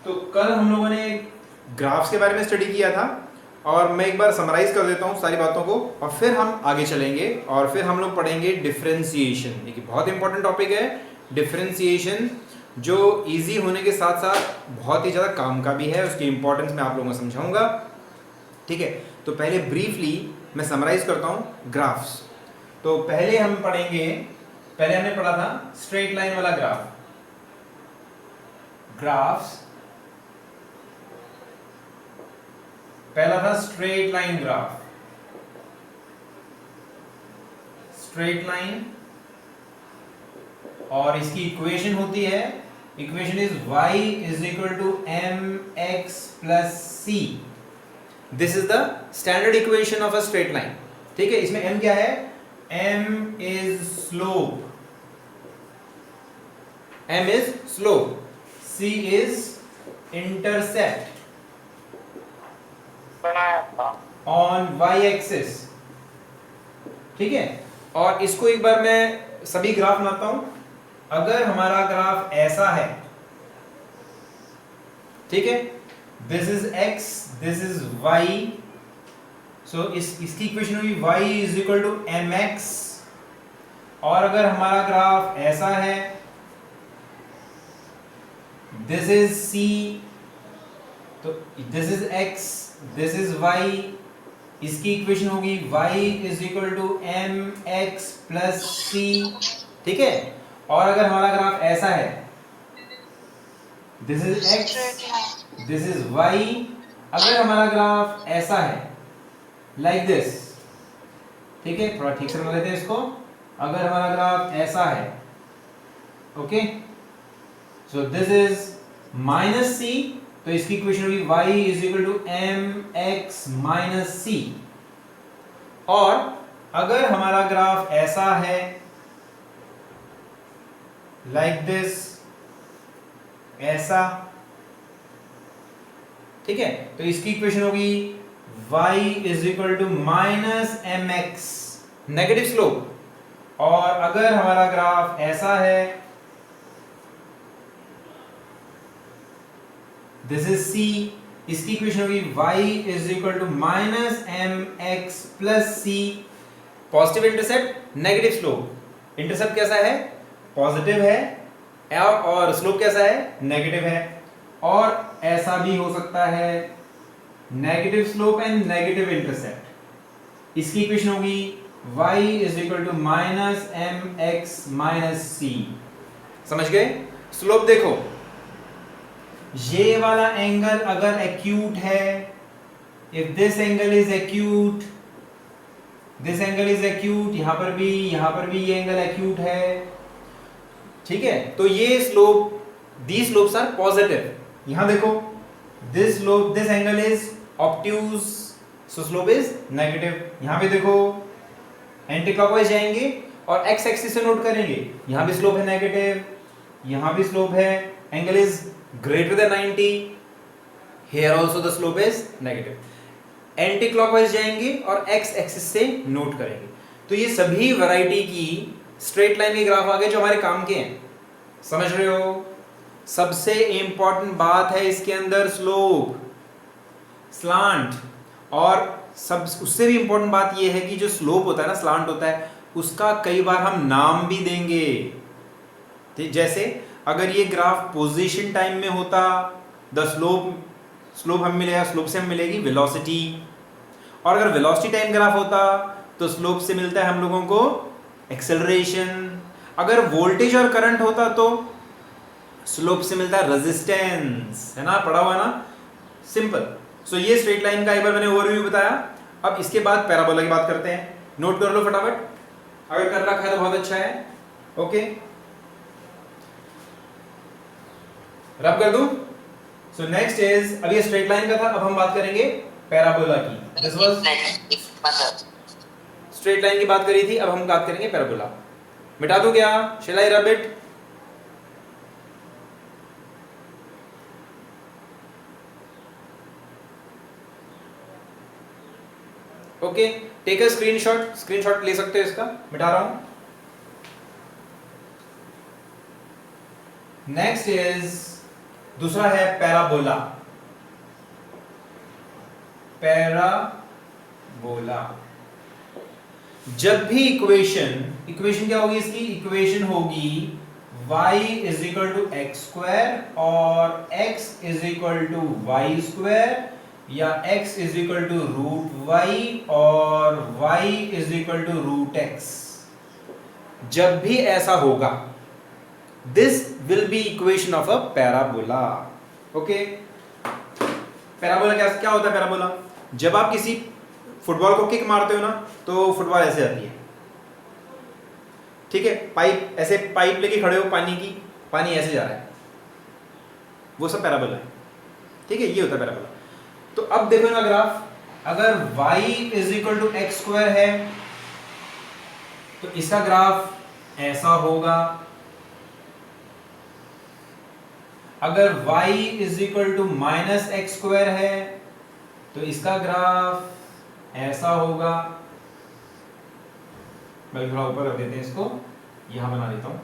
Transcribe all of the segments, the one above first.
तो कल हम लोगों ने ग्राफ्स के बारे में स्टडी किया था और मैं एक बार समराइज कर देता हूँ सारी बातों को और फिर हम आगे चलेंगे और फिर हम लोग पढ़ेंगे डिफरेंशिएशन। एक बहुत इंपॉर्टेंट टॉपिक है डिफरेंशिएशन, जो इजी होने के साथ साथ बहुत ही ज़्यादा काम का भी है। उसकी इंपॉर्टेंस मैं आप लोगों को समझाऊंगा, ठीक है। तो पहले ब्रीफली मैं समराइज करता हूँ ग्राफ्स। तो पहले हम पढ़ेंगे, पहले हमने पढ़ा था स्ट्रेट लाइन वाला ग्राफ्स। पहला था straight line graph, straight line, और इसकी इक्वेशन होती है, equation is y is equal to mx plus c। This is the standard equation of a straight line, ठीक है। इसमें m क्या है? m is slope, m is slope, c is intercept on y axis, ठीक है। और इसको एक बार मैं सभी ग्राफ बनाता हूं। अगर हमारा ग्राफ ऐसा है, ठीक है, this is x, this is y, so इसकी इक्वेशन होगी y is equal to mx। और अगर हमारा ग्राफ ऐसा है, दिस इज c, तो this is x, this is y, इसकी इक्वेशन होगी y is equal to mx plus c, ठीक है। और अगर हमारा ग्राफ ऐसा है, this is x, this is y, अगर हमारा ग्राफ ऐसा है लाइक दिस, ठीक है, थोड़ा ठीक से बना लेते हैं इसको। अगर हमारा ग्राफ ऐसा है, okay, so this is minus c, तो इसकी इक्वेशन होगी y is equal to mx minus c। और अगर हमारा ग्राफ ऐसा है लाइक दिस, ऐसा, ठीक है, तो इसकी इक्वेशन होगी y is equal to minus mx, negative slope. और अगर हमारा ग्राफ ऐसा है, दिस इज c, इसकी इक्वेशन होगी y is equal to minus mx plus c। Positive intercept, negative slope. Intercept कैसा है? पॉजिटिव है, और स्लोप कैसा है? नेगेटिव है। और ऐसा भी हो सकता है, negative slope and negative intercept. इसकी इक्वेशन होगी y is equal to minus mx minus c। समझ गए? स्लोप देखो, ये वाला एंगल अगर एक्यूट है, if this angle is acute, this angle is acute, यहां पर भी ये एंगल एक्यूट है, ठीक है। तो ये slope, these slopes are positive. यहां देखो, this slope, this angle is obtuse, so slope is negative. यहां पे देखो, एंटी क्लॉकवाइज जाएंगे और एक्स एक्सिस से नोट करेंगे, यहां भी स्लोप है नेगेटिव, यहां भी स्लोप है, angle is greater than 90, here also the slope is negative. Anti clockwise जाएंगे और x एक्सिस से नोट करेंगे। तो ये सभी वैरायटी की स्ट्रेट लाइन के ग्राफ आ गए जो हमारे काम के हैं, समझ रहे हो। सबसे इंपॉर्टेंट बात है इसके अंदर स्लोप, स्लांट, और सब उससे भी इंपॉर्टेंट बात ये है कि जो स्लोप होता है ना, स्लांट होता है, उसका कई बार हम नाम भी देंगे। जैसे अगर ये ग्राफ पोजीशन टाइम में होता, द स्लोप हमें मिलेगा, स्लोप से हमें मिलेगी वेलोसिटी। और अगर वेलोसिटी टाइम ग्राफ होता तो स्लोप से मिलता है हम लोगों को एक्सेलरेशन। अगर वोल्टेज और करंट होता तो स्लोप से मिलता है रेजिस्टेंस, है ना, पढ़ा हुआ ना, सिंपल। सो ये स्ट्रेट लाइन का एक बार मैंने ओवरव्यू बताया। अब इसके बाद पैराबोला की बात करते हैं। नोट कर लो फटाफट, अगर कर रखा है तो बहुत अच्छा है, ओके। रब कर दूं? सो नेक्स्ट इज, अब ये स्ट्रेट लाइन का था, अब हम बात करेंगे पैराबोला की। दिस वाज स्ट्रेट लाइन की बात करी थी, अब हम बात करेंगे पैराबोला। मिटा दूं क्या? Shall I rub it? Okay, take a screenshot, screenshot ले सकते हो इसका, मिटा रहा हूं। नेक्स्ट इज दूसरा है पैराबोला। पैराबोला जब भी इक्वेशन क्या होगी इसकी? इक्वेशन होगी y is equal to x square और x is equal to y square, या x is equal to root y और y is equal to root x. जब भी ऐसा होगा, this will be equation of a parabola. Okay, parabola क्या होता है? पैराबोला जब आप किसी फुटबॉल को किक मारते हो ना, तो फुटबॉल ऐसे जाती है, ठीक है? पाइप लेके खड़े हो पानी की, पानी ऐसे जा रहा है, वो सब पैराबोला है, ठीक है? ये होता है पैराबोला। तो अब देखो ना ग्राफ, अगर y is equal to x square है तो इसका ग्राफ ऐसा होगा। अगर y is equal to minus x square है तो इसका ग्राफ ऐसा होगा। मैं थोड़ा ऊपर कर देते हैं इसको, यहां बना देता हूं,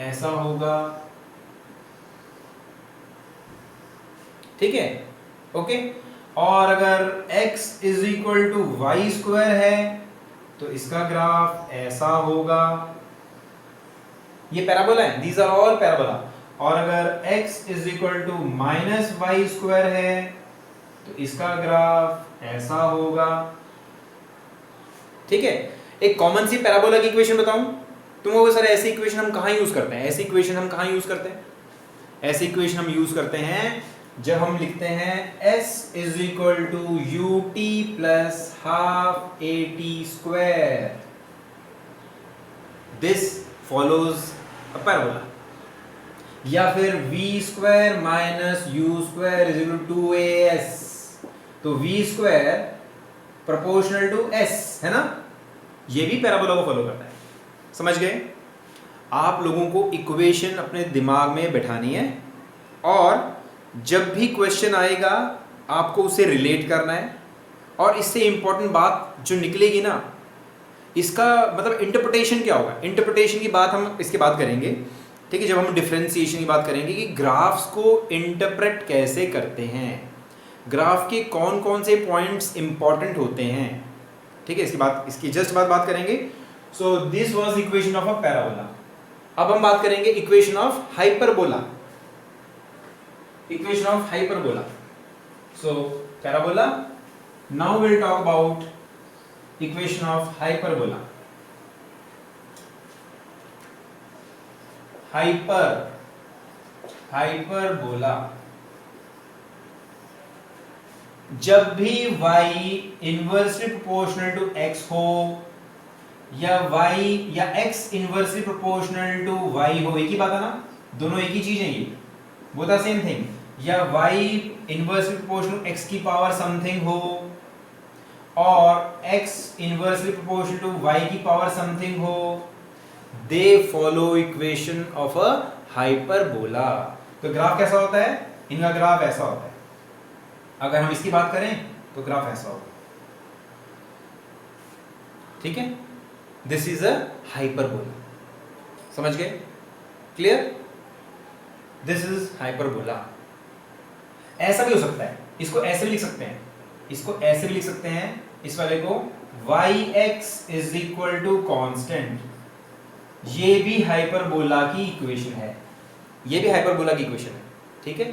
ऐसा होगा, ठीक है? ओके, और अगर x is equal to y square है तो इसका ग्राफ ऐसा होगा। ये पैराबोला है, दीज आर ऑल पैराबोला। और अगर x is equal to minus y square है तो इसका ग्राफ ऐसा होगा, ठीक है? एक कॉमन सी पैराबोला की इक्वेशन बताऊं तुमको सर, ऐसी इक्वेशन हम कहां यूज करते हैं? ऐसी इक्वेशन हम कहां यूज करते हैं? ऐसी इक्वेशन हम यूज करते हैं जब हम लिखते हैं s is equal to u t plus half a t square, this follows a parabola. या फिर v square minus u square is equal to 2as, तो v square proportional to s है ना, ये भी पैराबोला को फॉलो करता है। समझ गए? आप लोगों को इक्वेशन अपने दिमाग में बैठानी है और जब भी क्वेश्चन आएगा आपको उसे रिलेट करना है, और इससे इंपॉर्टेंट बात जो निकलेगी ना, इसका मतलब इंटरप्रिटेशन क्या होगा। इंटरप्रिटेशन की बात हम इसके बाद करेंगे, ठीक है? जब हम डिफरेंशिएशन की बात करेंगे कि ग्राफ्स को इंटरप्रेट कैसे करते हैं, ग्राफ के कौन कौन से पॉइंट्स इंपॉर्टेंट होते हैं, ठीक है? इसकी जस्ट बात करेंगे। So this was equation of a parabola. अब हम बात करेंगे equation of hyperbola. Equation of hyperbola, so parabola, now we'll talk about equation of hyperbola. Hyperbola जब भी y inversely proportional to x हो या y या x inversely proportional to y हो, एक ही बात है ना, दोनों एक ही चीज है, ये बोथ आर सेम थिंग। या y इनवर्सली प्रोपोर्शनल x की पावर समथिंग हो और x inversely proportional to y की पावर समथिंग हो, they follow equation of a hyperbola. तो ग्राफ कैसा होता है? इनका ग्राफ ऐसा होता है। अगर हम इसकी बात करें तो ग्राफ ऐसा होगा, ठीक है? This is a hyperbola. समझ गए? क्लियर? This is hyperbola. ऐसा भी हो सकता है, इसको ऐसे भी लिख सकते हैं, इसको ऐसे भी लिख सकते हैं, इस वाले को yx is equal to constant. ये भी हाइपरबोला की इक्वेशन है, ये भी हाइपरबोला की इक्वेशन है, ठीक है?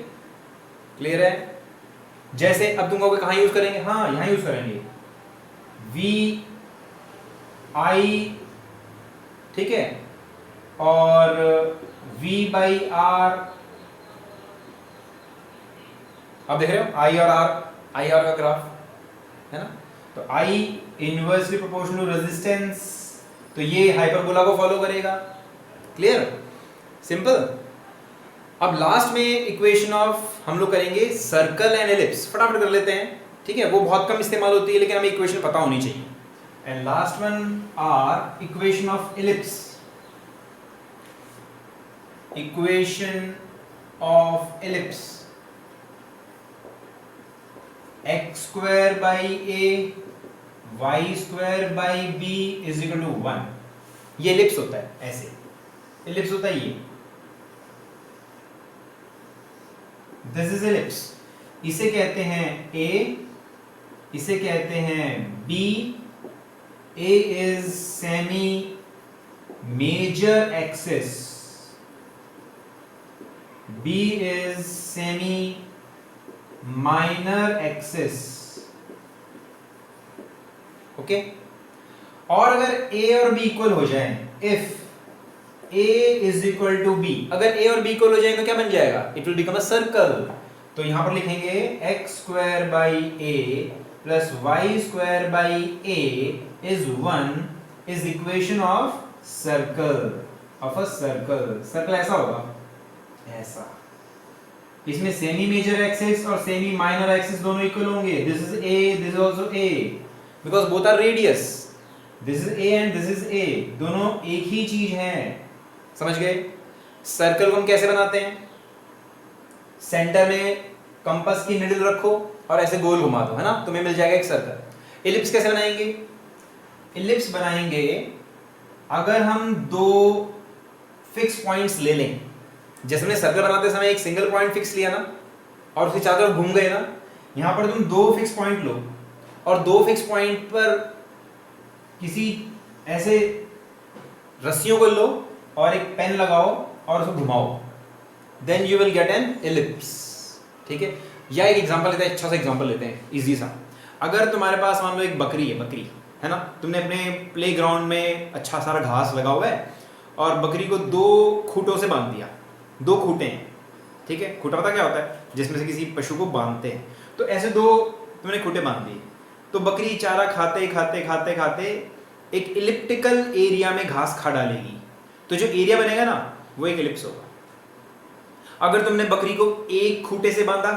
क्लियर है? जैसे अब तुम कहां यूज करेंगे? हाँ, यहां यूज करेंगे, v i, ठीक है, और v बाई आर। अब देख रहे हो i और r का ग्राफ है ना, तो i inversely proportional to resistance, तो ये हाइपरबोला को फॉलो करेगा। क्लियर? सिंपल। अब लास्ट में इक्वेशन ऑफ हम लोग करेंगे सर्कल एंड एलिप्स, फटाफट कर लेते हैं, ठीक है? वो बहुत कम इस्तेमाल होती है लेकिन हमें इक्वेशन पता होनी चाहिए। And last one are equation of ellipse. Equation of ellipse, x square by a y square by b is equal to 1। ये एलिप्स होता है, ऐसे एलिप्स होता है ये। दिस इज एलिप्स, इसे कहते हैं ए, इसे कहते हैं b. A is semi major axis, b is semi minor axis. Okay, और अगर ए और बी इक्वल हो जाए, if a is equal to b, अगर ए और बी इक्वल हो जाए तो क्या बन जाएगा? It will become a circle. तो यहां पर लिखेंगे x square by a plus y square by a is 1 is equation of circle, of a circle. Circle ऐसा होगा, ऐसा। इसमें सेमी मेजर एक्सिस और सेमी माइनर एक्सिस दोनों इक्वल होंगे। This is a, this is also a, because both are radius. This is a and this is a, दोनों एक ही चीज है। समझ गए? सर्कल को हम कैसे बनाते हैं? सेंटर में कंपास की निडल रखो और ऐसे गोल घुमा दो, है ना, तुम्हें मिल जाएगा एक सर्कल। एलिप्स कैसे बनाएंगे? एलिप्स बनाएंगे अगर हम दो फिक्स पॉइंट्स ले लें, जैसे हमने सर्कल बनाते समय एक सिंगल पॉइंट फिक्स लिया ना, और उसके चारों तरफ घूम गए ना, यहां पर तुम दो फिक्स पॉइंट लो और दो फिक्स पॉइंट पर किसी ऐसे रस्सियों को लो और एक पेन लगाओ और उसको घुमाओ, then you will get an ellipse. ठीक है? या एक एग्जांपल लेते हैं, अच्छा सा एग्जांपल लेते हैं, इजी सा। अगर तुम्हारे पास मान लो एक बकरी है ना, तुमने अपने प्लेग्राउंड में अच्छा सारा घास लगा हुआ है और बकरी को दो खूंटों से बांध दिया, दो खूंटे हैं। ठीक है? खूंटा पता क्या होता है? जिसमें से किसी पशु को बांधते हैं। तो ऐसे दो तुमने खूंटे बांध दिए, तो बकरी चारा खाते खाते खाते खाते एक इलिप्टिकल एरिया में घास खा डालेगी, तो जो एरिया बनेगा ना वो एक एलिप्स होगा। अगर तुमने बकरी को एक खूंटे से बांधा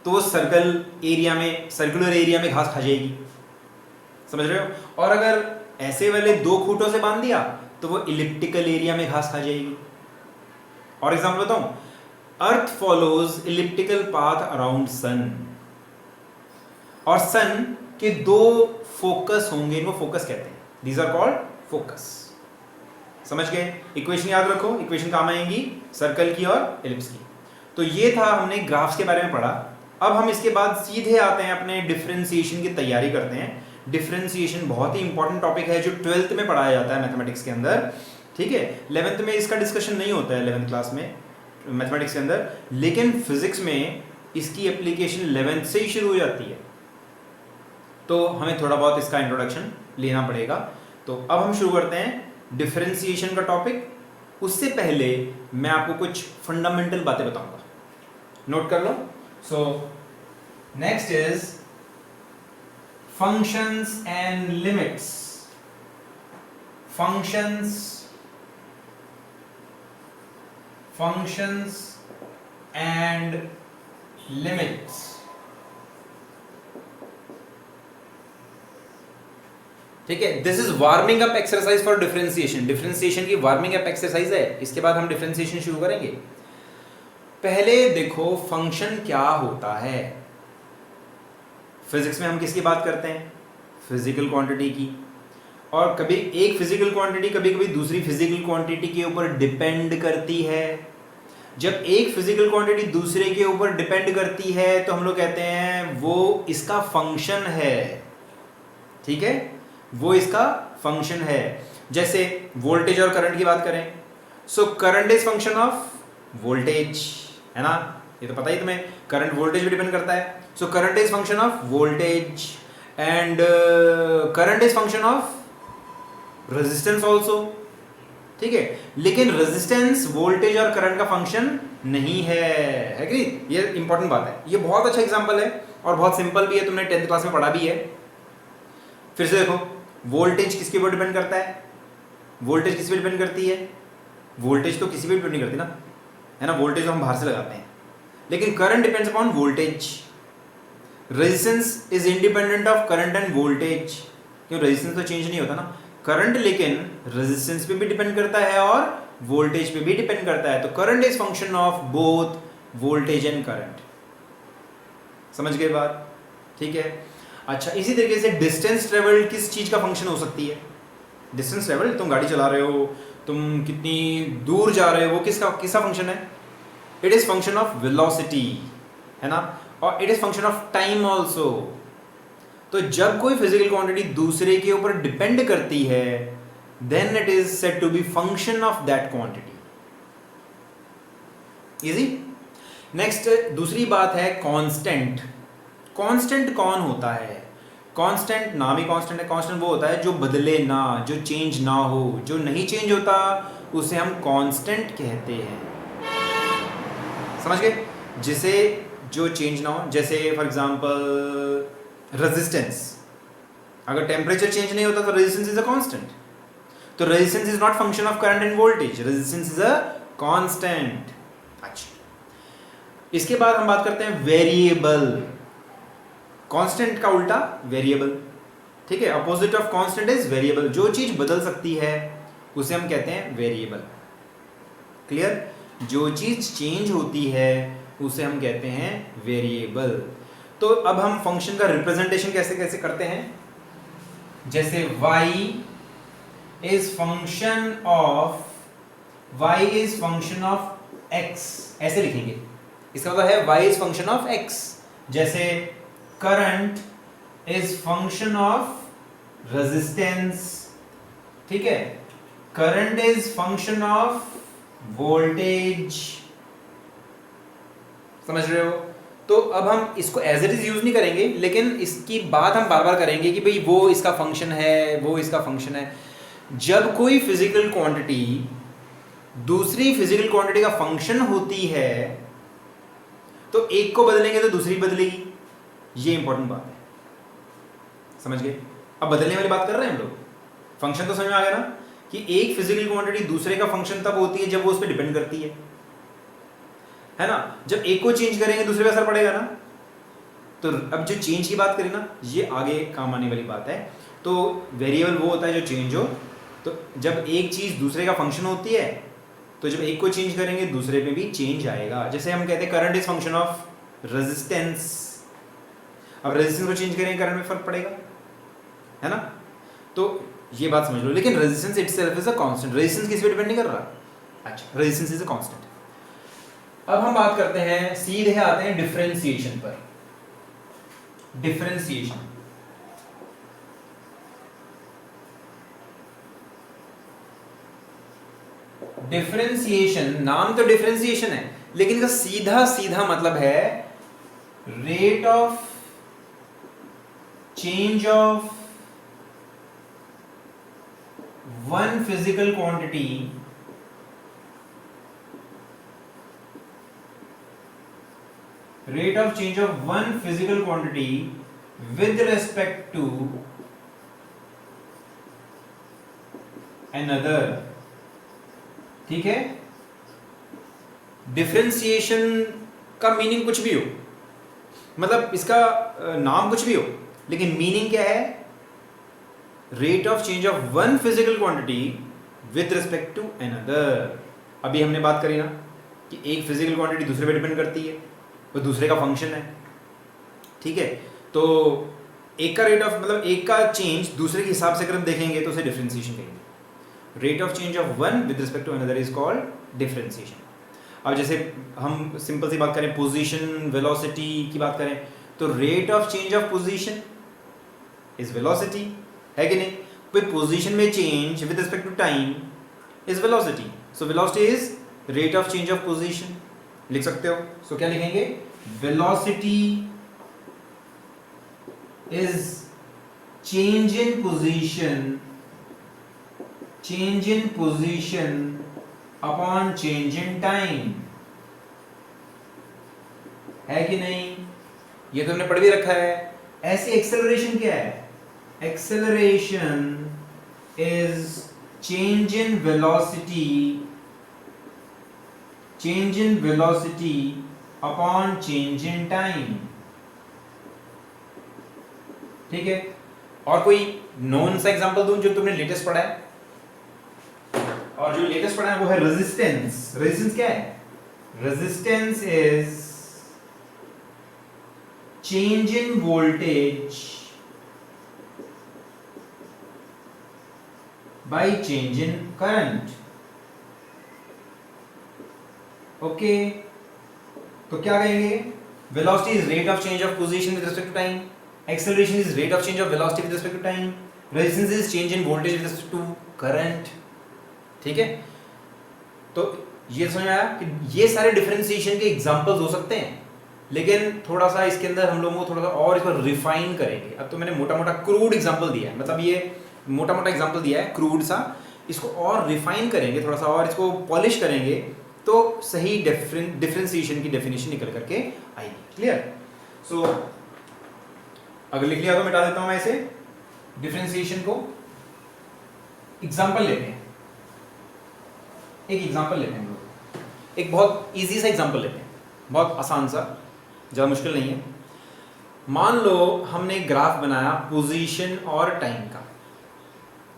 तो वो सर्कुलर एरिया में घास खा जाएगी। समझ रहे हो? और अगर ऐसे वाले दो खूंटों से बांध दिया तो वो इलिप्टिकल एरिया में घास खा जाएगी। और एग्जांपल बताऊं, earth follows elliptical path around sun, और सन के दो फोकस होंगे, इनको फोकस कहते हैं। These are called focus. समझ गए? इक्वेशन याद रखो, इक्वेशन काम आएंगी सर्कल की और एलिप्स की। तो ये था, हमने ग्राफ्स के बारे में पढ़ा। अब हम इसके बाद सीधे आते हैं अपने डिफरेंशिएशन की तैयारी करते हैं। डिफरेंशिएशन बहुत ही इंपॉर्टेंट टॉपिक है जो 12th में पढ़ाया जाता है मैथमेटिक्स के अंदर। ठीक है? 11th में इसका डिस्कशन नहीं होता है, 11th क्लास में मैथमेटिक्स के अंदर, लेकिन फिजिक्स में इसकी एप्लीकेशन 11th से ही शुरू हो जाती है। तो हमें थोड़ा बहुत इसका इंट्रोडक्शन लेना पड़ेगा। तो अब हम शुरू करते हैं डिफरेंशिएशन का टॉपिक। उससे पहले मैं आपको कुछ फंडामेंटल बातें बताऊंगा, नोट कर लो। So next is functions and limits. Functions and limits. ठीक है? This is warming up exercise for differentiation. Differentiation की वार्मिंग अप एक्सरसाइज है। इसके बाद हम डिफरेंशिएशन शुरू करेंगे। पहले देखो फंक्शन क्या होता है। फिजिक्स में हम किसकी बात करते हैं? फिजिकल क्वांटिटी की। और कभी एक फिजिकल क्वांटिटी कभी कभी दूसरी फिजिकल क्वांटिटी के ऊपर डिपेंड करती है। जब एक फिजिकल क्वांटिटी दूसरे के ऊपर डिपेंड करती है तो हम लोग कहते हैं वो इसका फंक्शन है। ठीक है? वो इसका फंक्शन है। जैसे वोल्टेज और करंट की बात करें, so current is function of voltage, है ना? ये तो पता ही तुम्हें, करंट वोल्टेज पे डिपेंड करता है। So current is function of voltage and current is function of resistance also. ठीक है? लेकिन रेजिस्टेंस वोल्टेज और करंट का फंक्शन नहीं है कि? ये इंपॉर्टेंट बात है। ये बहुत अच्छा एग्जांपल है और बहुत सिंपल भी है, तुमने 10th क्लास में पढ़ा भी है। फिर से देखो, वोल्टेज किसके ऊपर डिपेंड करता है? वोल्टेज किस पे डिपेंड करती है? वोल्टेज तो किसी पे डिपेंड नहीं करती ना, है ना? वोल्टेज तो हम बाहर से लगाते हैं। लेकिन current depends upon voltage. Resistance is independent of current end voltage, क्यों? रेजिस्टेंस तो चेंज नहीं होता ना। करंट लेकिन रेजिस्टेंस पे भी डिपेंड करता है और वोल्टेज पे भी डिपेंड करता है। तो current is function of both voltage and current. समझ गए बात? ठीक है? अच्छा, इसी तरीके से डिस्टेंस ट्रेवल किस चीज का फंक्शन हो सकती है? डिस्टेंस ट्रेवल, तुम गाड़ी चला रहे हो, तुम कितनी दूर जा रहे हो, वो किसका फंक्शन है? It is function of velocity, है ना, और it is function of time also. तो जब कोई फिजिकल क्वांटिटी दूसरे के ऊपर डिपेंड करती है, then it is said to be function of that quantity. Easy. Next दूसरी बात है कांस्टेंट। कांस्टेंट कौन होता है? कांस्टेंट नाम ही कांस्टेंट है। कांस्टेंट वो होता है जो बदले ना, जो चेंज ना हो, जो नहीं चेंज होता, उसे हम कांस्टेंट कहते हैं। समझ गए? जिसे जो चेंज ना हो, जैसे फॉर एग्जांपल रेजिस्टेंस। अगर टेम्परेचर चेंज नहीं होता तो रेजिस्टेंस इज अ कांस्टेंट। तो resistance is not function of current end voltage, resistance is a constant. अच्छा, इसके बाद हम बात करते हैं वेरिएबल। कांस्टेंट का उल्टा वेरिएबल, ठीक है। Opposite of constant is variable. जो चीज बदल सकती है उसे हम कहते हैं वेरिएबल। क्लियर? जो चीज चेंज होती है उसे हम कहते हैं वेरिएबल। तो अब हम फंक्शन का रिप्रेजेंटेशन कैसे कैसे करते हैं? जैसे y is function of x, ऐसे लिखेंगे। इसका मतलब है y is function of x। जैसे current is function of resistance, ठीक है। Current is function of voltage. समझ रहे हो? तो अब हम इसको एज इट इज यूज नहीं करेंगे, लेकिन इसकी बात हम बार बार करेंगे कि भाई वो इसका फंक्शन है, वो इसका फंक्शन है। जब कोई फिजिकल क्वांटिटी दूसरी फिजिकल क्वांटिटी का फंक्शन होती है, तो एक को बदलेंगे तो दूसरी बदलेगी। ये इंपॉर्टेंट बात है। समझ गए? अब बदलने वाली बात कर रहे हैं हम लोग। फंक्शन तो समझ में आ गया ना, कि एक फिजिकल क्वांटिटी दूसरे का फंक्शन तब होती है जब वो उस पर डिपेंड करती है ना। जब एक को चेंज करेंगे दूसरे पे असर पड़ेगा ना। तो अब जो चेंज की बात करें ना, ये आगे काम आने वाली बात है। तो वेरिएबल वो होता है जो चेंज हो। तो जब एक चीज दूसरे का फंक्शन होती है, तो जब एक को चेंज करेंगे दूसरे पे भी चेंज आएगा। जैसे हम कहते हैं current is function of resistance. अब रेजिस्टेंस को चेंज करेंगे, करंट में फर्क पड़ेगा, है ना। तो ये बात समझ लो। लेकिन resistance itself is a constant. Resistance किस पे डिपेंड नहीं कर रहा। अच्छा, रेजिस्टेंस इज अ कांस्टेंट। अब हम बात करते हैं, सीधे आते हैं डिफरेंशिएशन पर। डिफरेंशिएशन, डिफरेंशिएशन नाम तो डिफरेंशिएशन है, लेकिन इसका सीधा सीधा मतलब है rate of change of one physical quantity rate of change of one physical quantity with respect to another। ठीक है? डिफरेंशिएशन का मीनिंग कुछ भी हो, मतलब इसका नाम कुछ भी हो, लेकिन मीनिंग क्या है? Rate of change of one physical quantity with respect to another. अभी हमने बात करी ना कि एक फिजिकल क्वांटिटी दूसरे पे डिपेंड करती है, वो दूसरे का फंक्शन है, ठीक है। तो एक का रेट ऑफ, मतलब एक का चेंज दूसरे के हिसाब से अगर हम देखेंगे तो उसे डिफरेंशिएशन कहेंगे। Rate of change of one with respect to another is called differentiation. अब जैसे हम सिंपल सी बात करें, पोजीशन वेलोसिटी की बात करें, तो rate of change of position is velocity, है कि नहीं। फिर पोजीशन में change with respect to time is velocity. So velocity is rate of change of position. लिख सकते हो। सो क्या लिखेंगे? Velocity is change in position upon change in time, है कि नहीं। ये तो हमने पढ़ भी रखा है। ऐसे एक्सेलरेशन क्या है? Acceleration is change in velocity upon change in time, ठीक है। और कोई नोन सा एग्जांपल दूं जो तुमने लेटेस्ट पढ़ा है? और जो लेटेस्ट पढ़ा है वो है रेजिस्टेंस। रेजिस्टेंस क्या है? Resistance is change in voltage by change in current. Okay, तो क्या कहेंगे, velocity is rate of change of position with respect to time, acceleration is rate of change of velocity with respect to time, resistance is change in voltage with respect to current. ठीक है, तो ये समझ में आया कि ये सारे डिफरेंशिएशन के एग्जांपल्स हो सकते हैं, लेकिन थोड़ा सा इसके अंदर हम लोगों को थोड़ा सा और इसको रिफाइन करेंगे। अब तो मैंने मोटा मोटा क्रूड एग्जांपल दिया है, मतलब ये मोटा मोटा एग्जांपल दिया है क्रूड सा, इसको और रिफाइन करेंगे थोड़ा सा और इसको पॉलिश करेंगे तो सही डिफरेंशिएशन की डेफिनेशन निकल करके आएगी। क्लियर? सो अगर लिख लिया तो मिटा देता हूं मैं इसे, डिफरेंशिएशन को। एग्जांपल लेते हैं, एक एग्जांपल लेते हैं हम लोग, एक बहुत इजी सा एग्जांपल लेते हैं, बहुत आसान सा, ज़्यादा मुश्किल नहीं है। मान लो हमने ग्राफ बनाया पोजीशन और टाइम का,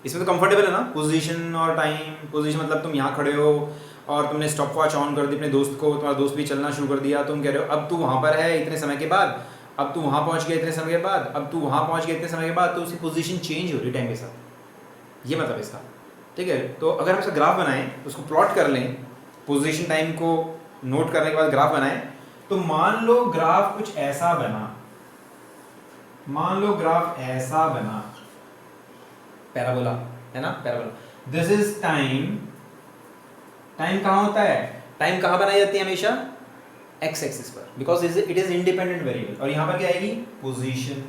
इसमें तो कंफर्टेबल है ना, पोजीशन और टाइम। पोजीशन मतलब तुम यहाँ खड़े हो और तुमने स्टॉप वॉच ऑन कर दी अपने दोस्त को, तुम्हारा दोस्त भी चलना शुरू कर दिया, तुम कह रहे हो अब तू वहाँ पर है इतने समय के बाद, अब तू वहाँ पहुँच गया इतने समय के बाद, अब तू वहाँ पहुँच गया इतने समय के बाद, तो उसकी पोजीशन चेंज हो रही टाइम के साथ, ये मतलब इसका। ठीक है, तो अगर हम इसका ग्राफ बनाएं, उसको प्लॉट कर लें, पोजीशन टाइम को नोट करने के बाद ग्राफ बनाएं, तो मान लो ग्राफ कुछ ऐसा बना, मान लो ग्राफ ऐसा बना, पैराबोला है ना, parabola. This is time, time कहाँ होता है, टाइम कहाँ बनाई जाती है हमेशा, एक्स एक्सिस पर, because it is independent variable. और यहां पर क्या आएगी, पोजीशन।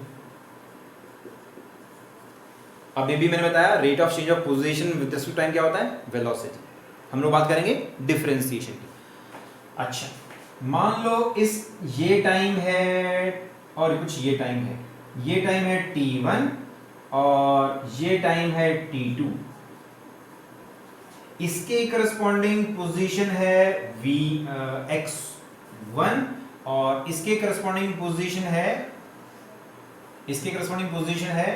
अभी भी मैंने बताया rate of change of position with respect to time क्या होता है, वेलोसिटी। हम लोग बात करेंगे डिफरेंशिएशन की। अच्छा, मान लो इस ये टाइम है और कुछ ये टाइम है, ये टाइम है t1 और ये टाइम है t2, इसके करस्पॉन्डिंग पोजीशन है x1 और इसके करस्पॉन्डिंग पोजीशन है, इसके करस्पॉन्डिंग पोजीशन है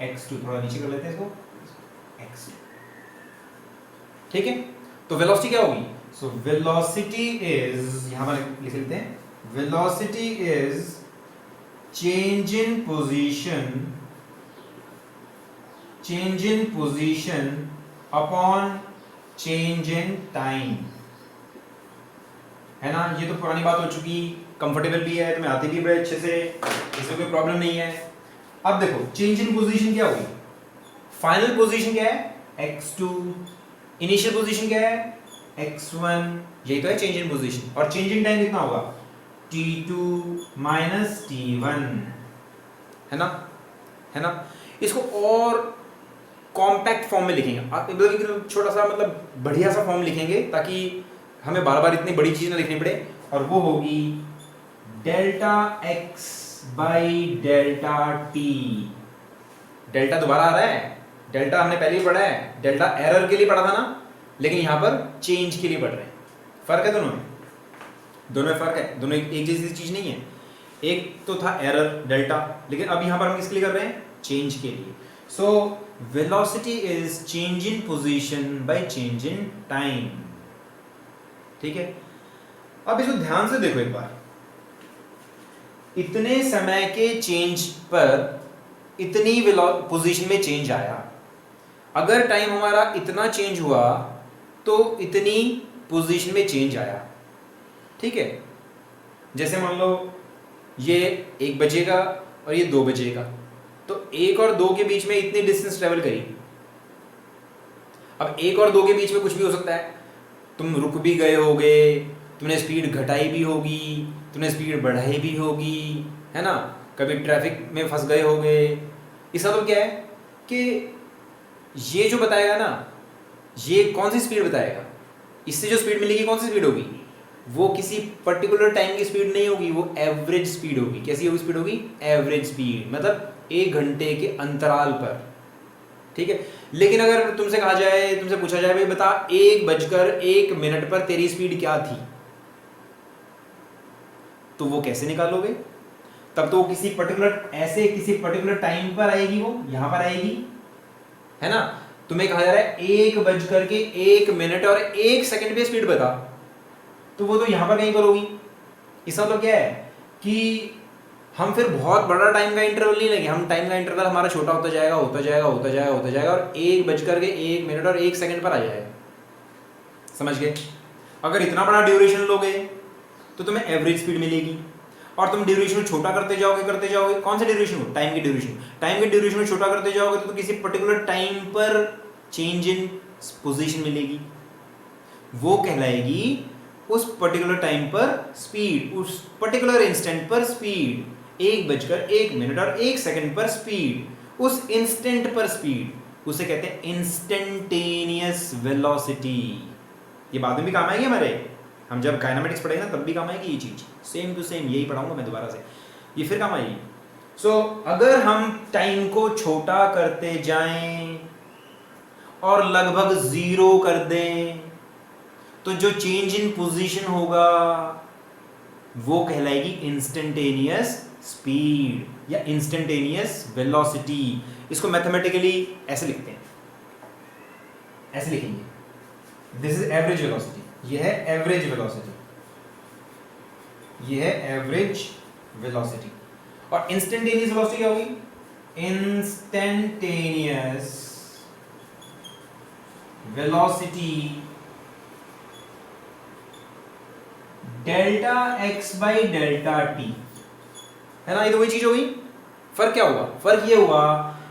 x2। थोड़ा नीचे कर लेते हैं इसको, x2। ठीक है, तो वेलोसिटी क्या होगी, सो वेलोसिटी इज, यहां पर लिख लेते हैं, velocity is change in position upon change in time, है ना। ये तो पुरानी बात हो चुकी, कंफर्टेबल भी है, तुम्हें आती भी बड़े अच्छे से, इसमें कोई प्रॉब्लम नहीं है। अब देखो चेंज इन पोजीशन क्या होगी, फाइनल पोजीशन क्या है x2, इनिशियल पोजीशन क्या है x1, यही तो है चेंज इन पोजीशन। और चेंज इन टाइम कितना होगा, t2 माइनस t1, है ना, है ना। इसको और कॉम्पैक्ट फॉर्म में लिखेंगे, मतलब छोटा सा, मतलब बढ़िया सा फॉर्म लिखेंगे ताकि हमें बार बार इतनी बड़ी चीज ना लिखनी पड़े, और वो होगी delta x by delta t। Delta दोबारा आ रहा है, डेल्टा हमने पहले ही पढ़ा है, डेल्टा एरर के लिए पढ़ा था ना, लेकिन यहां पर चेंज के लिए पढ़ रहे हैं। फर्क है दोनों में, दोनों में फर्क है, दोनों एक जैसी चीज नहीं है। एक तो था एरर डेल्टा, लेकिन अब यहां पर हम किसके लिए कर रहे हैं, चेंज के लिए। सो velocity is change in position by change in time. ठीक है, अब इसको ध्यान से देखो एक बार, इतने समय के चेंज पर इतनी पोजीशन में चेंज आया, अगर टाइम हमारा इतना चेंज हुआ तो इतनी पोजीशन में चेंज आया। ठीक है, जैसे मान लो ये 1 बजेगा और ये 2 बजेगा, तो 1 और 2 के बीच में इतनी डिस्टेंस ट्रेवल करी। अब 1 और 2 के बीच में कुछ भी हो सकता है, तुम रुक भी गए होगे, तुमने स्पीड घटाई भी होगी, तुमने स्पीड बढ़ाई भी होगी, है ना, कभी ट्रैफिक में फंस गए होगे। इसका मतलब क्या है कि ये जो बताएगा ना, ये कौन सी स्पीड बताएगा, इससे जो स्पीड मिलेगी कौन सी स्पीड होगी, वो किसी पर्टिकुलर टाइम की स्पीड नहीं होगी, वो एवरेज स्पीड होगी। कैसी होगी स्पीड होगी, एवरेज स्पीड, मतलब 1 घंटे के अंतराल पर। ठीक है, लेकिन अगर तुमसे कहा जाए, तुमसे पूछा जाए भाई बता 1:01 पर तेरी स्पीड क्या थी, तो वो कैसे निकालोगे, तब तो वो किसी पर्टिकुलर टाइम पर आएगी, वो यहां पर आएगी, है ना। तुम्हें कहा जा रहा है 1:01 और 1 सेकंड पे स्पीड बता, तो वो तो यहां पर कहीं पर होगी। इसका मतलब क्या है कि हम फिर बहुत बड़ा टाइम का इंटरवल नहीं लेंगे, हम टाइम का इंटरवल हमारा छोटा होता जाएगा और 1:01 और 1 सेकंड पर आ जाएगा। समझ गए? अगर इतना बड़ा ड्यूरेशन लोगे तो तुम्हें एवरेज स्पीड मिलेगी। और तुम ड्यूरेशन को छोटा करते जाओगे, कौन सा ड्यूरेशन को? टाइम के ड्यूरेशन को छोटा करते जाओगे तो किसी पर्टिकुलर टाइम पर चेंज इन पोजीशन मिलेगी, वो कहलाएगी उस पर्टिकुलर टाइम पर स्पीड, उस पर्टिकुलर इंस्टेंट पर स्पीड, 1:01 और 1 सेकंड पर स्पीड, उस इंस्टेंट पर स्पीड, उसे कहते हैं इंस्टेंटेनियस वेलोसिटी। ये बाद में भी काम आएगी हमारे, हम जब काइनेमेटिक्स पढ़ेंगे ना तब भी काम आएगी ये चीज, सेम टू सेम यही पढ़ाऊंगा मैं दोबारा से, ये फिर काम आएगी। सो अगर हम टाइम को छोटा करते जाएं और लगभग 0 कर दें तो जो चेंज इन पोजीशन होगा वो कहलाएगी इंस्टेंटेनियस स्पीड या इंस्टेंटेनियस वेलोसिटी। इसको मैथमेटिकली ऐसे लिखते हैं, ऐसे लिखेंगे, दिस इज एवरेज वेलोसिटी, यह है एवरेज वेलोसिटी, यह है एवरेज वेलोसिटी। और इंस्टेंटेनियस वेलोसिटी क्या होगी? Instantaneous velocity delta x by delta T, है ना? ये तो वही चीज होगी। फर्क क्या हुआ? फर्क ये हुआ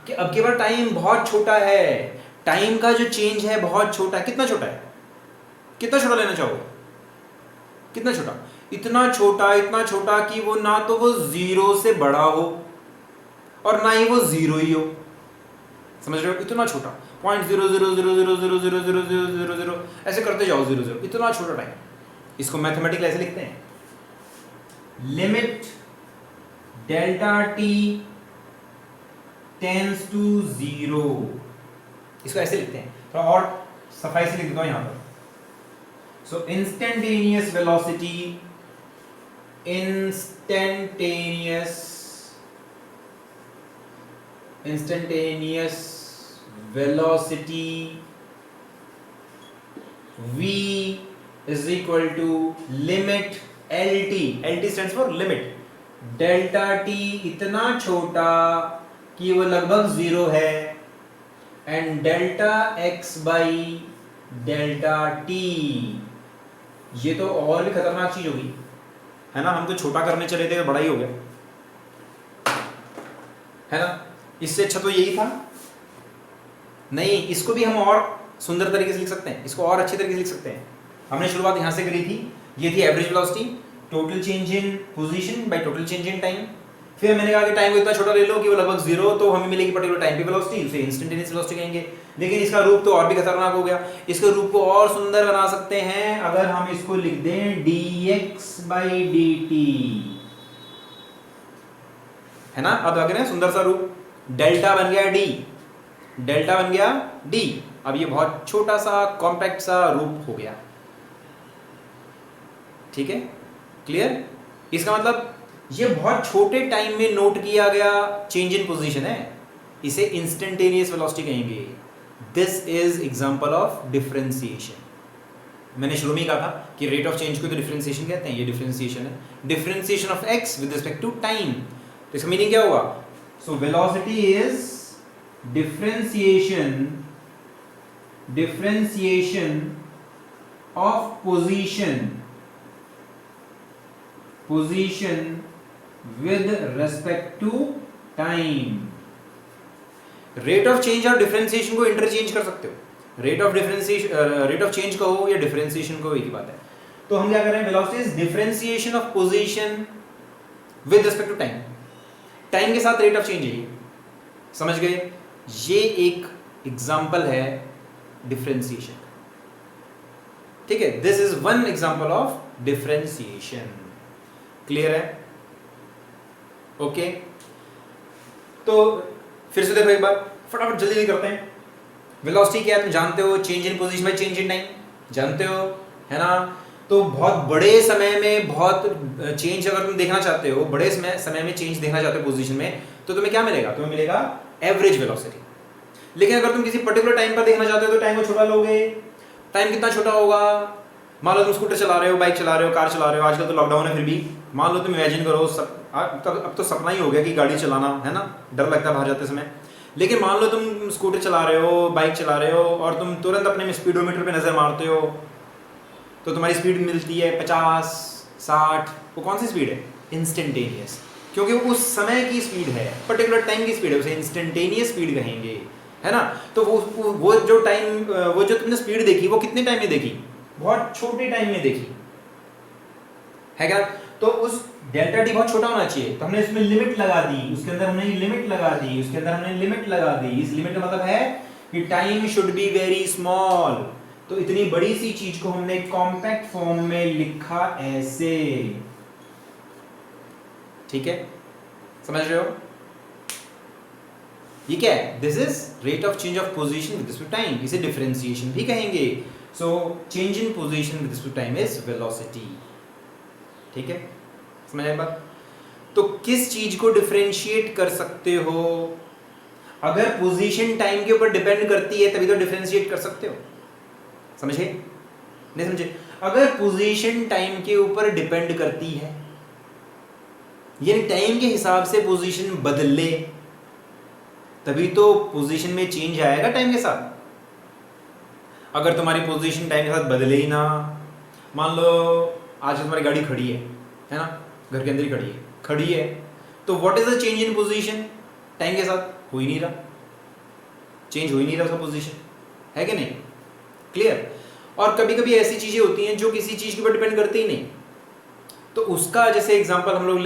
कि अब के बाद टाइम बहुत छोटा है, टाइम का जो चेंज है बहुत छोटा है। कितना छोटा है? कितना छोटा लेना चाहोगे? कितना छोटा? इतना छोटा कि वो ना तो वो 0 से बड़ा हो और ना ही वो 0 ही हो। समझ रहे हो? इतना छोटा 0.000000000 ऐसे करते जाओ 0, इतना छोटा टाइम। इसको मैथमेटिकली ऐसे लिखते हैं, limit delta t tends to 0। इसको ऐसे लिखते हैं, थोड़ा और सफाई से लिख देता हूं यहां पर। So instantaneous velocity, instantaneous velocity v is equal to limit LT, LT stands for limit, delta t इतना छोटा कि वो लगभग 0 है, and delta x by delta t। ये तो और भी खतरनाक चीज होगी, है ना? हम तो छोटा करने चले थे, बड़ा ही हो गया, है ना? इससे अच्छा तो यही था। नहीं, इसको भी हम और सुंदर तरीके से लिख सकते हैं, इसको और अच्छे तरीके से लिख सकते हैं। हमने शुरुआत यहां से करी थी, ये थी average velocity, total change in position by total change in time. फिर मैंने कहा कि टाइम को इतना छोटा ले लो कि वो लगभग 0, तो हमें मिलेगी पर्टिकुलर टाइम की वेलोसिटी, उसे इंस्टेंटेनियस वेलोसिटी कहेंगे। लेकिन इसका रूप तो और भी खतरनाक हो गया। इसके रूप को और सुंदर बना सकते हैं अगर हम इसको लिख दें dx बाई dt, है ना? अब लग रहा है सुंदर सा रूप, डेल्टा बन गया d, डेल्टा बन गया d। अब ये बहुत छोटा सा कॉम्पैक्ट सा रूप हो गया, ठीक है? क्लियर? इसका मतलब ये बहुत छोटे टाइम में नोट किया गया चेंज इन पोजीशन है, इसे इंस्टेंटेनियस वेलोसिटी कहेंगे। This is example of differentiation. मैंने शुरू में ही कहा था कि रेट ऑफ चेंज को तो डिफरेंशिएशन कहते हैं, ये डिफरेंशिएशन है, differentiation of x with respect to time. तो इसका मीनिंग क्या हुआ? So velocity is differentiation of position with respect to time। Rate of change और डिफरेंशिएशन को इंटरचेंज कर सकते हो, रेट ऑफ चेंज कहो या डिफरेंशिएशन कहो, एक ही बात है। तो हम क्या कर रहे हैं? Velocity is differentiation of position with respect to time, time के साथ रेट ऑफ चेंज है ये, समझ गए? ये एक एग्जांपल है डिफरेंशिएशन, ठीक है? This is one example of differentiation. Clear है? ओके, तो फिर से देखो एक बार, फटाफट जल्दी करते हैं। वेलोसिटी क्या है? तुम जानते हो, change in position by change in time, जानते हो, है ना? तो बहुत बड़े समय में बहुत चेंज अगर तुम देखना चाहते हो, बड़े समय में चेंज देखना चाहते हो पोजीशन में, तो तुम्हें क्या मिलेगा? तुम्हें मिलेगा एवरेज वेलोसिटी। लेकिन अगर तुम किसी पर्टिकुलर टाइम पर देखना चाहते हो तो टाइम को छोटा लोगे। टाइम कितना छोटा होगा? मान लो तुम स्कूटर चला रहे हो, बाइक चला रहे हो, कार चला रहे हो, आजकल तो लॉकडाउन है, फिर भी मान लो तुम इमेजिन करो, अब तो सपना ही हो गया कि गाड़ी चलाना, है ना? डर लगता है बाहर जाते समय। लेकिन मान लो तुम स्कूटर चला रहे हो, बाइक चला रहे हो, और तुम तुरंत अपने स्पीडोमीटर पे नज़र मारते हो, तो तुम्हारी स्पीड मिलती है 50, 60, वो कौन सी स्पीड है? इंस्टेंटेनियस, क्योंकि वो उस समय की स्पीड है, पर्टिकुलर टाइम की स्पीड है, उसे इंस्टेंटेनियस स्पीड कहेंगे, है ना। तो वो जो टाइम, वो जो तुमने स्पीड देखी वो कितने टाइम में देखी? बहुत छोटे टाइम में देखी, है क्या? तो उस डेल्टा टी बहुत छोटा होना चाहिए, तो हमने इसमें लिमिट लगा दी, उसके अंदर हमने लिमिट लगा दी, उसके अंदर हमने लिमिट लगा दी। इस लिमिट का मतलब है कि time should be very small. तो इतनी बड़ी सी चीज को हमने कॉम्पैक्ट फॉर्म में लिखा ऐसे, ठीक है, समझ रहे हो? ये क्या है? This is rate of change of position with respect to time, इसे डिफरेंशिएशन भी कहेंगे। So change in position with respect to time is velocity, ठीक है, समझ आए बात? तो किस चीज को डिफरेंशिएट कर सकते हो? अगर पोजीशन टाइम के ऊपर डिपेंड करती है तभी तो डिफरेंशिएट कर सकते हो, समझे? नहीं समझे? अगर पोजीशन टाइम के ऊपर डिपेंड करती है, यानी टाइम के हिसाब से पोजीशन बदले, तभी तो पोजीशन में चेंज आएगा टाइम के साथ। अगर तुम्हारी पोजीशन टाइम के साथ बदले ही ना, मान लो आज तुम्हारी गाड़ी खड़ी है ना, घर के अंदर ही खड़ी है, तो what is the change in position? Time के साथ हो ही नहीं रहा, चेंज हो ही नहीं रहा उसका पोजीशन, है कि नहीं? क्लियर? और कभी कभी ऐसी चीजें होती हैं जो किसी चीज के ऊपर डिपेंड करती ही नहीं, तो उसका जैसे एग्जांपल हम लोग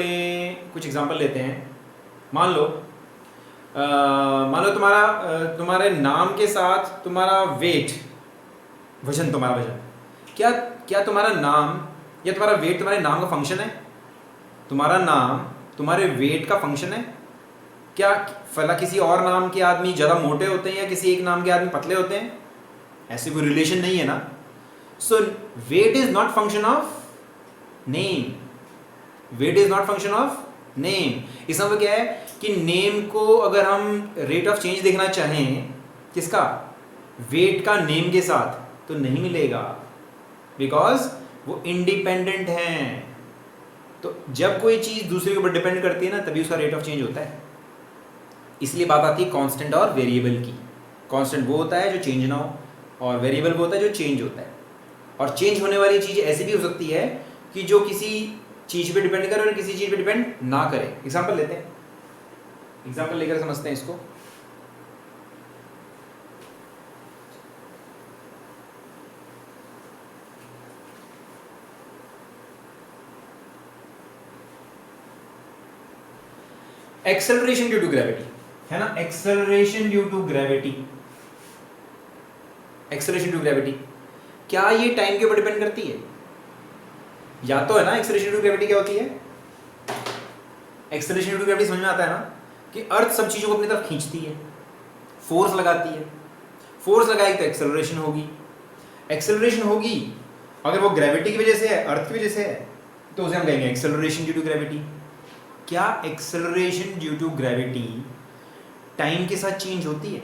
कुछ एग्जांपल लेते हैं। मान लो तुम्हारे नाम के साथ तुम्हारा वेट, वजन, तुम्हारा वजन, क्या तुम्हारा नाम या तुम्हारा वेट तुम्हारे नाम का फंक्शन है? तुम्हारा नाम तुम्हारे वेट का फंक्शन है क्या? फला किसी और नाम के आदमी ज़्यादा मोटे होते हैं या किसी एक नाम के आदमी पतले होते हैं? ऐसे कोई रिलेशन नहीं है ना। So weight is not function of name, weight is not function of name. इसका मतलब क्या है कि नेम को अगर हम रेट ऑफ चेंज देखना चाहें किसका, वेट का नेम के साथ, तो नहीं मिलेगा, बिकॉज वो इंडिपेंडेंट हैं। तो जब कोई चीज दूसरे के ऊपर डिपेंड करती है ना, तभी उसका रेट ऑफ चेंज होता है। इसलिए बात आती है कांस्टेंट और वेरिएबल की। कांस्टेंट वो होता है जो चेंज ना हो, और वेरिएबल वो होता है जो चेंज होता है। और चेंज होने वाली चीज ऐसी भी हो सकती है कि जो किसी चीज पे डिपेंड करे और किसी चीज पे डिपेंड ना करे। एग्जांपल लेते हैं, एग्जांपल लेकर समझते हैं इसको। एक्सेलरेशन ड्यू टू ग्रेविटी, है ना, acceleration due to gravity, acceleration due gravity, क्या ये टाइम के ऊपर डिपेंड करती है? या तो है ना, एक्सेलरेशन ड्यू ग्रेविटी क्या होती है? एक्सेलरेशन ड्यू ग्रेविटी समझ में आता है ना, कि अर्थ सब चीजों को अपनी तरफ खींचती है, फोर्स लगाती है, फोर्स लगाएगी तो एक्सेलरेशन होगी, एक्सेलरेशन होगी अगर वो ग्रेविटी की वजह से है, अर्थ की वजह से है, तो उसे हम कहेंगे एक्सेलरेशन ड्यू टू ग्रेविटी। क्या acceleration due to gravity time के साथ चेंज होती है?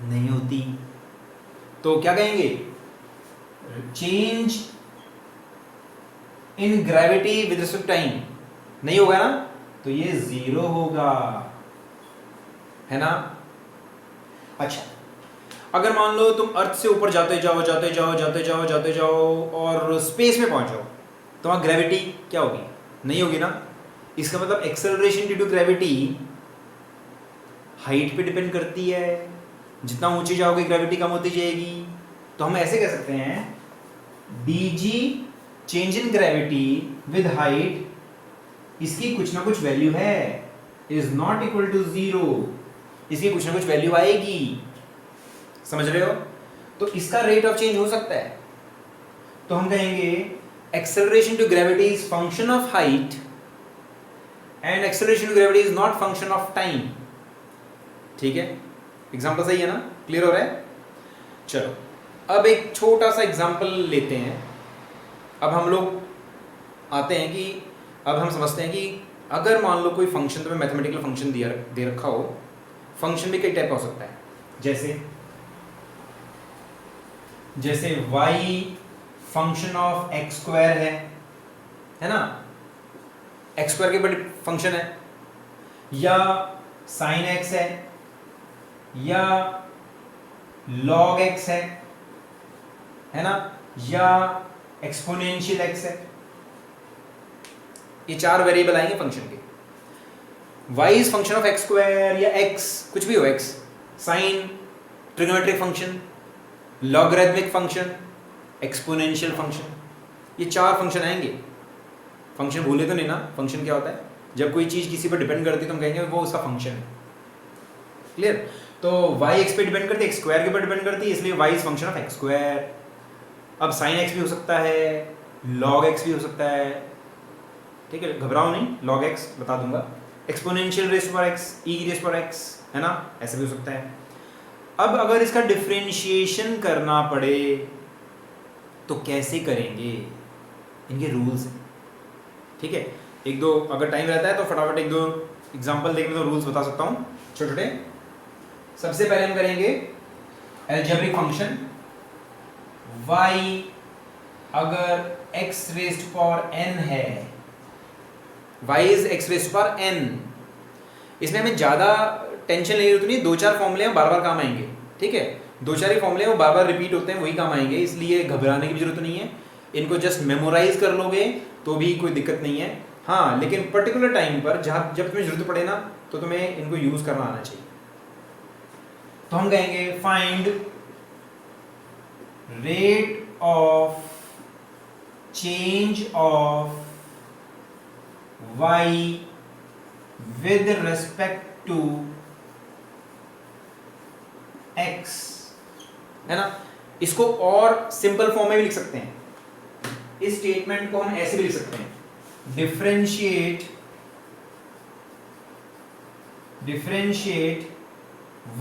नहीं होती। तो क्या कहेंगे? Change in gravity with respect time नहीं होगा ना, तो ये जीरो होगा, है ना। अच्छा, अगर मान लो तुम अर्थ से ऊपर जाते जाओ जाते जाओ जाते जाओ जाते जाओ और स्पेस में पहुंच जाओ, तो वहां ग्रेविटी क्या होगी? नहीं होगी ना। इसका मतलब acceleration due to gravity height पे डिपेंड करती है, जितना ऊंचे जाओगे ग्रेविटी कम होती जाएगी। तो हम ऐसे कह सकते हैं dg change in gravity with height, इसकी कुछ ना कुछ वैल्यू है, is not equal to zero, इसकी कुछ ना कुछ वैल्यू आएगी, समझ रहे हो। तो इसका रेट ऑफ चेंज हो सकता है। तो हम कहेंगे acceleration to gravity is function of height and acceleration to gravity is not function of time. ठीक है, एग्जांपल सही है ना, क्लियर हो रहा है। चलो अब एक छोटा सा एग्जांपल लेते हैं। अब हम लोग आते हैं कि अब हम समझते हैं कि अगर मान लो कोई फंक्शन, तुम्हें मैथमेटिकल फंक्शन दे रखा हो, फंक्शन भी कई टाइप का हो सकता है, जैसे y function of x square है ना, x स्क्वायर के बड़े फंक्शन है, या साइन x है, या log x है ना, या एक्सपोनेंशियल x है ये 4 वेरिएबल आएंगे फंक्शन के। y is function of x square या x कुछ भी हो, x sine, trigonometric function, logarithmic function, exponential function, ये 4 फंक्शन आएंगे। फंक्शन भूले तो नहीं ना, फंक्शन क्या होता है? जब कोई चीज किसी पर डिपेंड करती है तो हम कहेंगे वो उसका फंक्शन है। क्लियर? तो y x पे डिपेंड करती है, x स्क्वायर के ऊपर डिपेंड करती है, इसलिए y is function of x square. अब sin x भी हो सकता है, log x भी हो सकता है, ठीक है, घबराओ नहीं, log x बता दूंगा, exponential rays power x, e की रेज़ पावर x, है ना, ऐसे भी हो सकता है। अब अगर इसका डिफरेंशिएशन करना पड़े तो कैसे करेंगे? इनके रूल्स हैं, ठीक है। एक दो अगर टाइम रहता है तो फटाफट एक दो एग्जांपल देके मैं तो रूल्स बता सकता हूँ छोटे छोटे। सबसे पहले हम करेंगे अलजेब्रिक फंक्शन y अगर x रेज़्ड पावर n है, y is x raised power n, इसमें हमें ज़्यादा टेंशन लेने की जरूरत नहीं, 2-4 फॉर्मूले हैं बार बार काम आएंगे, ठीक है, 2-4 ही फॉर्मूले हैं वो बार बार रिपीट होते हैं, वही काम आएंगे, इसलिए घबराने की भी जरूरत नहीं है। इनको जस्ट मेमोराइज कर लोगे तो भी कोई दिक्कत नहीं है। हाँ, लेकिन पर्टिकुलर टाइम पर जहाँ जब तुम्हें जरूरत पड़े ना तो तुम्हें इनको यूज करना आना चाहिए। तो हम कहेंगे find rate of change of y with respect to x, है ना। इसको और सिंपल फॉर्म में भी लिख सकते हैं, इस स्टेटमेंट को हम ऐसे भी लिख सकते हैं, differentiate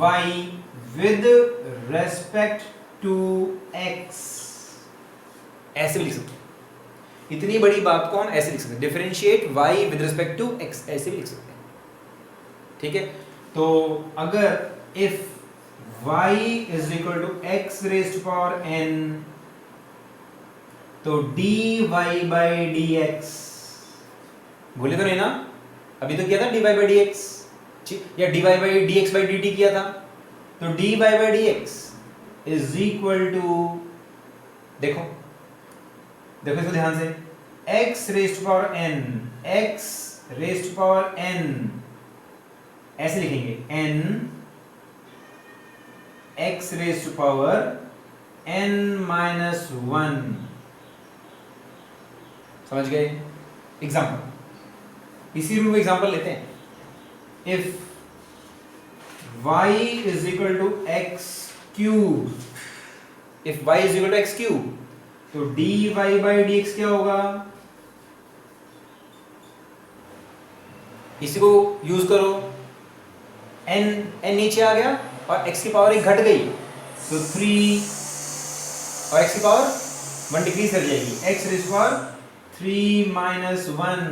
y with respect to x, ऐसे भी लिख सकते हैं। इतनी बड़ी बात को हम ऐसे लिख सकते हैं, differentiate y with respect to x, ऐसे भी लिख सकते हैं, ठीक है। तो अगर if y is equal to x raised power n, तो dy by dx, भूले तो नहीं ना, अभी तो किया था dy by dx, या dy by dx by dt किया था, तो dy by dx is equal to, देखो देखो इसको ध्यान से, x raised power n, x raised power n, ऐसे लिखेंगे n x raised to power n minus 1, समझ गए। एग्जाम्पल, इसी रूम में एग्जाम्पल लेते हैं। If y is equal to x cube, if y is equal to x cube, तो dy by dx क्या होगा? इसी को यूज करो, n नीचे आ गया और x की पावर 1 घट गई तो 3, और x की पावर 1 डिक्रीज कर जाएगी, x rays power 3 minus 1,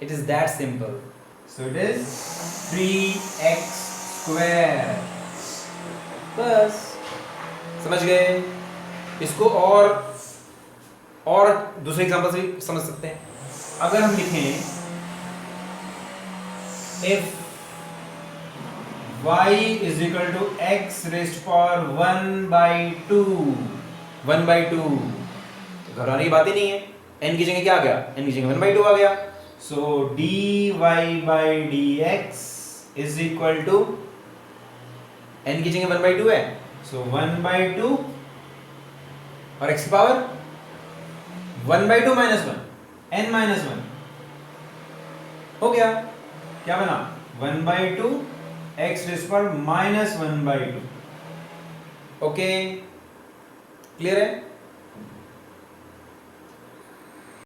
it is that simple, so it is 3x square, बस समझ गए। इसको और दूसरे एग्जांपल से भी समझ सकते हैं। अगर हम लिखें if y is equal to x raised power 1/2, 1/2, तो घबराने की बात ही नहीं है, n की जगह क्या आ गया? n की जगह 1/2 आ गया, so dy by dx is equal to, n की जगह 1/2 है, so 1/2 और x की पावर 1/2 minus 1, n minus 1 हो गया, क्या बना? 1/2 x raised power minus 1/2, okay, clear है।